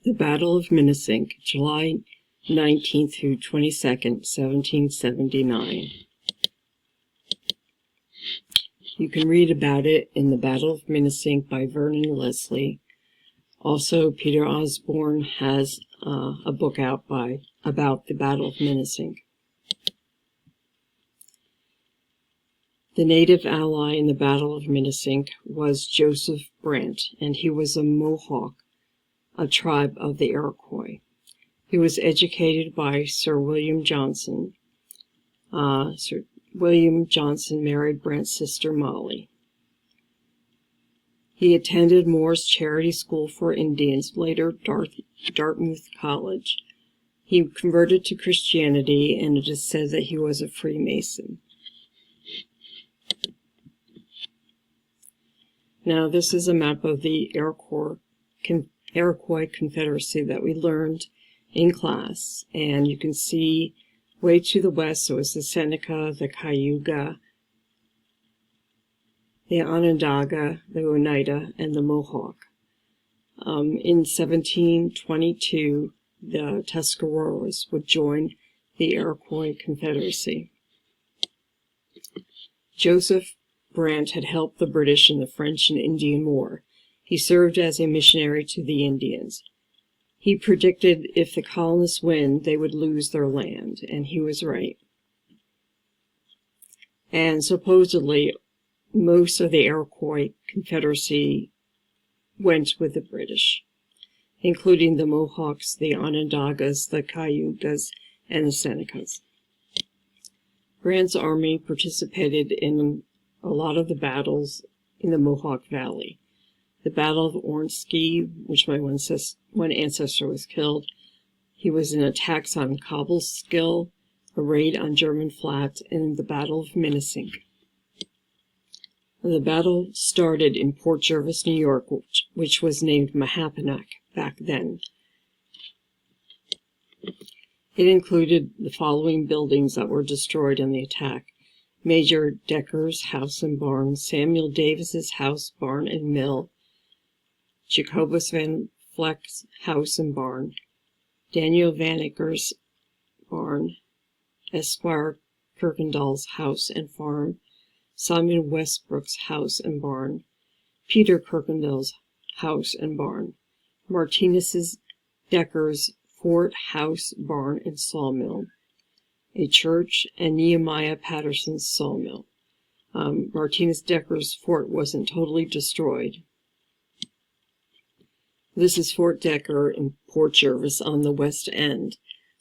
The Battle of Minisink, July 19th through 22nd, 1779. You can read about it in The Battle of Minisink by Vernon Leslie. Also, Peter Osborne has a book out about the Battle of Minisink. The native ally in the Battle of Minisink was Joseph Brant, and he was a Mohawk, a tribe of the Iroquois. He was educated by Sir William Johnson. Sir William Johnson married Brant's sister Molly. He attended Moore's Charity School for Indians, later Dartmouth College. He converted to Christianity, and it is said that he was a Freemason. Now, this is a map of the Iroquois Confederacy that we learned in class, and you can see way to the west, so it's the Seneca, the Cayuga, the Onondaga, the Oneida, and the Mohawk. In 1722, the Tuscaroras would join the Iroquois Confederacy. Joseph Brant had helped the British in the French and Indian War. He served as a missionary to the Indians. He predicted if the colonists win, they would lose their land, and he was right. And supposedly, most of the Iroquois Confederacy went with the British, including the Mohawks, the Onondagas, the Cayugas, and the Senecas. Brant's army participated in a lot of the battles in the Mohawk Valley. The Battle of Ormsky, which my one ancestor was killed. He was in attacks on Cobleskill, a raid on German Flat, and the Battle of Minisink. The battle started in Port Jervis, New York, which was named Mahapanak back then. It included the following buildings that were destroyed in the attack: Major Decker's house and barn, Samuel Davis's house, barn, and mill, Jacobus Van Vleck's house and barn, Daniel Vanacker's barn, Esquire Kirkendall's house and farm, Samuel Westbrook's house and barn, Peter Kirkendall's house and barn, Martinez's Decker's fort, house, barn, and sawmill, a church, and Nehemiah Patterson's sawmill. Martinez Decker's fort wasn't totally destroyed. This is Fort Decker in Port Jervis on the west end.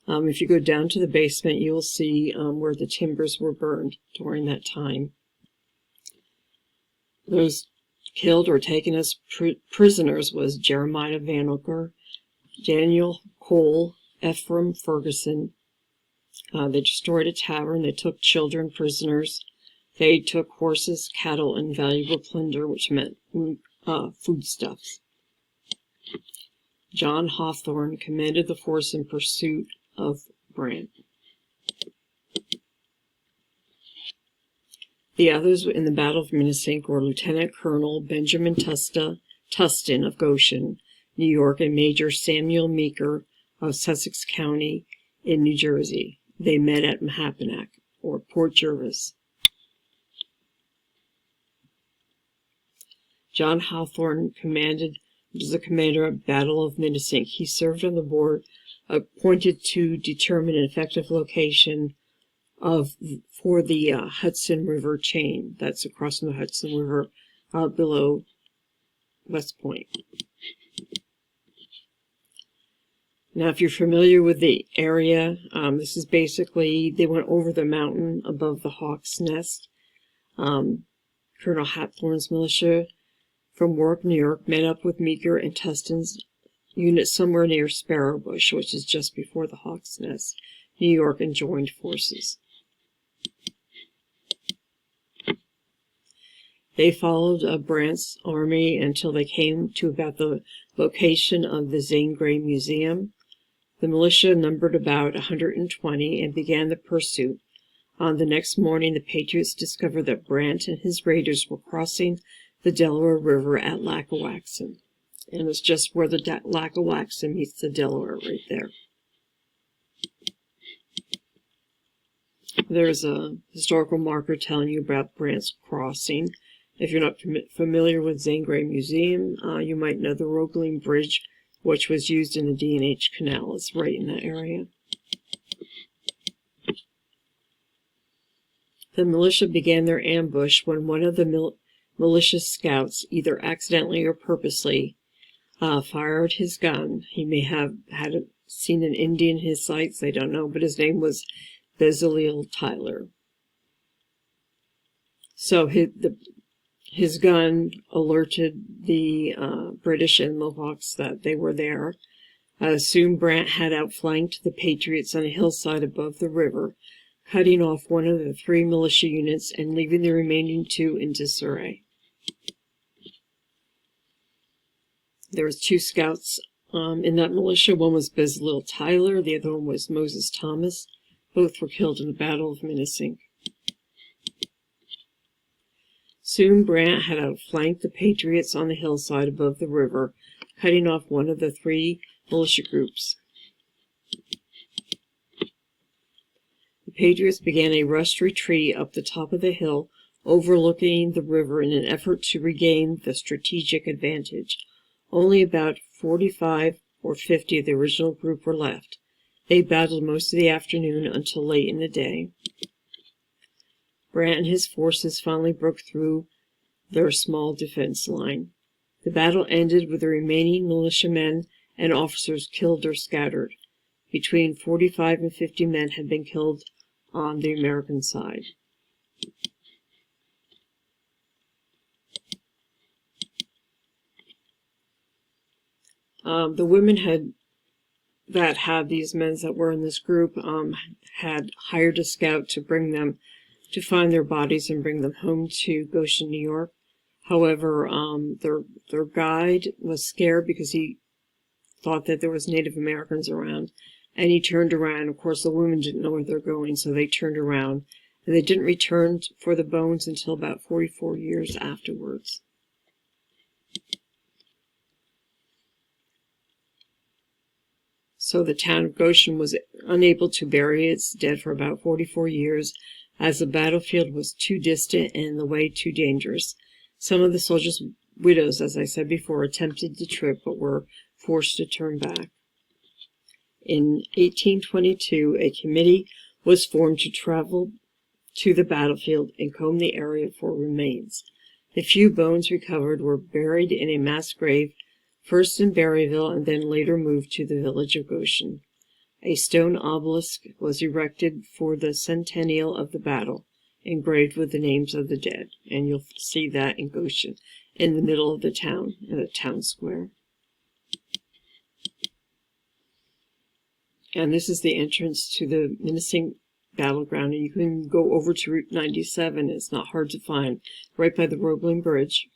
If you go down to the basement, you'll see where the timbers were burned during that time. Those killed or taken as prisoners was Jeremiah Vanoker, Daniel Cole, Ephraim Ferguson. They destroyed a tavern. They took children prisoners. They took horses, cattle, and valuable plunder, which meant foodstuffs. John Hawthorne commanded the force in pursuit of Brant. The others in the Battle of Minisink were Lieutenant Colonel Benjamin Tustin of Goshen, New York, and Major Samuel Meeker of Sussex County in New Jersey. They met at Mahapanak, or Port Jervis. John Hawthorne was the commander of Battle of Minisink. He served on the board appointed to determine an effective location for the Hudson River chain. That's across from the Hudson River below West Point. Now, if you're familiar with the area, this is basically, they went over the mountain above the Hawk's Nest. Colonel Hawthorne's militia from Warwick, New York, met up with Meeker and Tustin's unit somewhere near Sparrow Bush, which is just before the Hawk's Nest, New York, and joined forces. They followed Brant's army until they came to about the location of the Zane Grey Museum. The militia numbered about 120 and began the pursuit. On the next morning, the Patriots discovered that Brant and his raiders were crossing the Delaware River at Lackawaxen. And it's just where the Lackawaxen meets the Delaware right there. There's a historical marker telling you about Brant's Crossing. If you're not familiar with Zane Grey Museum, you might know the Roebling Bridge, which was used in the D&H Canal. It's right in that area. The militia began their ambush when one of the militia scouts, either accidentally or purposely, fired his gun. He may have seen an Indian in his sights, they don't know, but his name was Bezaleel Tyler. So his gun alerted the British and Mohawks that they were there. Soon Brant had outflanked the Patriots on a hillside above the river, cutting off one of the 3 militia units and leaving the remaining 2 in disarray. There was 2 scouts in that militia. One was Bezaleel Tyler, the other one was Moses Thomas. Both were killed in the Battle of Minisink. Soon Brant had outflanked the Patriots on the hillside above the river, cutting off one of the 3 militia groups. The Patriots began a rushed retreat up the top of the hill, overlooking the river in an effort to regain the strategic advantage. Only about 45 or 50 of the original group were left. They battled most of the afternoon until late in the day. Brant and his forces finally broke through their small defense line. The battle ended with the remaining militiamen and officers killed or scattered. Between 45 and 50 men had been killed on the American side. The women that had these men that were in this group had hired a scout to bring them, to find their bodies and bring them home to Goshen, New York. However, their guide was scared because he thought that there was Native Americans around, and he turned around. Of course, the women didn't know where they're going, so they turned around, and they didn't return for the bones until about 44 years afterwards. So the town of Goshen was unable to bury its dead for about 44 years, as the battlefield was too distant and the way too dangerous. Some of the soldiers' widows, as I said before, attempted the trip but were forced to turn back. In 1822, a committee was formed to travel to the battlefield and comb the area for remains. The few bones recovered were buried in a mass grave, first in Berryville and then later moved to the village of Goshen. A stone obelisk was erected for the centennial of the battle, engraved with the names of the dead, and you'll see that in Goshen, in the middle of the town, in the town square. And this is the entrance to the Minisink battleground, and you can go over to Route 97. It's not hard to find, right by the Roebling Bridge.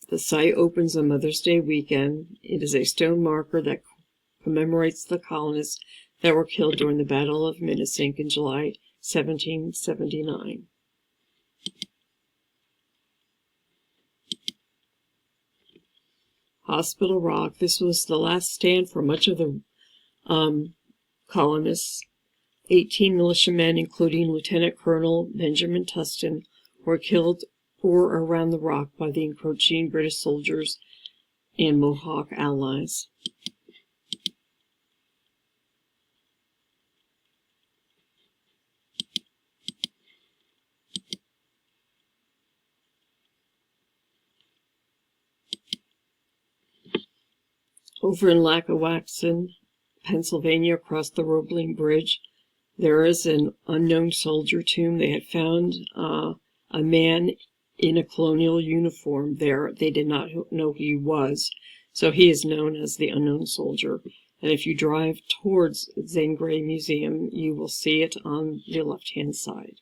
The site opens on Mother's Day weekend. It is a stone marker that commemorates the colonists that were killed during the Battle of Minisink in July 1779. Hospital Rock. This was the last stand for much of the colonists. 18 militiamen, including Lieutenant Colonel Benjamin Tustin, were killed or around the rock by the encroaching British soldiers and Mohawk allies. Over in Lackawaxen, Pennsylvania, across the Roebling Bridge, there is an unknown soldier tomb. They had found a man in a colonial uniform there. They did not know who he was, so he is known as the unknown soldier. And if you drive towards Zane Grey Museum, you will see it on the left-hand side.